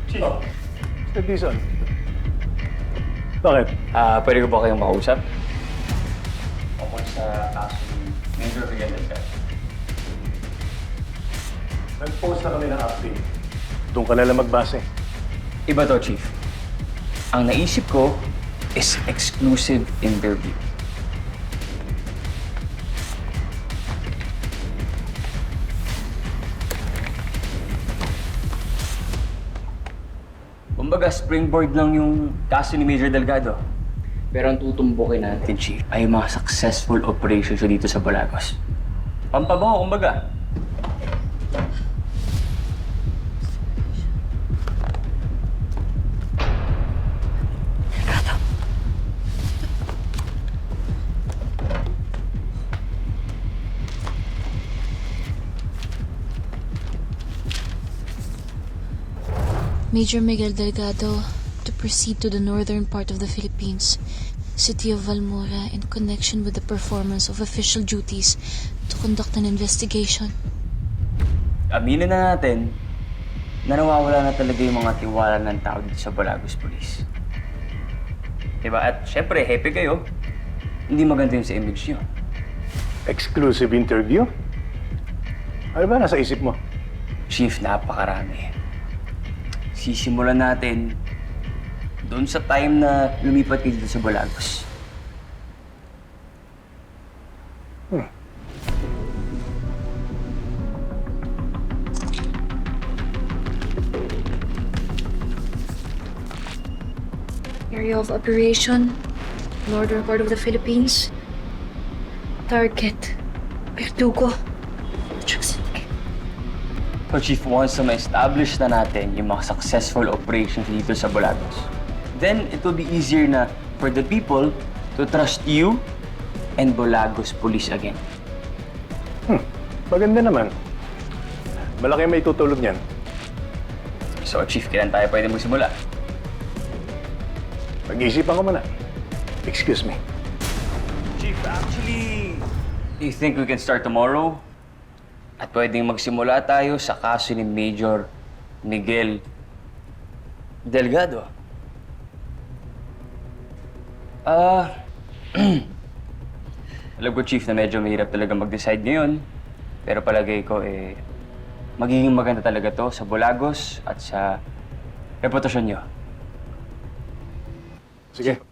Chief. Mr. Dizon. Bakit? Pwede ko ba kayong makausap? Tungkol sa kaso ni Major Miguel Delgado. Nag-post na kami ng update. Doon ka nalang magbase. Iba to, Chief. Ang naisip ko is exclusive interview. Kumbaga, springboard lang yung kaso ni Major Delgado. Pero ang tutumbukin natin, Chief, ay mga successful operations dito sa Balagos. Pampabango, kumbaga. Major Miguel Delgado to proceed to the northern part of the Philippines, city of Valmora, in connection with the performance of official duties to conduct an investigation. Aminin na natin na nawawala na talaga yung mga tiwala ng tao dito sa Balagos Police. Diba? At syempre, happy kayo. Hindi maganda yung sa image nyo. Exclusive interview? Ano ba nasa isip mo? Chief, napakarami. Sisimulan natin doon sa time na lumipat kayo dito sa Balagos. Area of operation, northern part of the Philippines. Target, Verdugo. So, Chief, once na ma-establish na natin yung mga successful operations dito sa Balagos, then it will be easier na for the people to trust you and Balagos Police again. Maganda naman. Malaki may tutulog niyan. So, Chief, kailan tayo pwede magsimula? Pag-iisipan ko muna. Excuse me. Chief, actually, do you think we can start tomorrow? At pwedeng magsimula tayo sa kaso ni Major Miguel Delgado. Alam ko, Chief, na medyo mahirap talaga mag-decide ngayon. Pero palagay ko, magiging maganda talaga to sa Balagos at sa reputasyon nyo. Sige.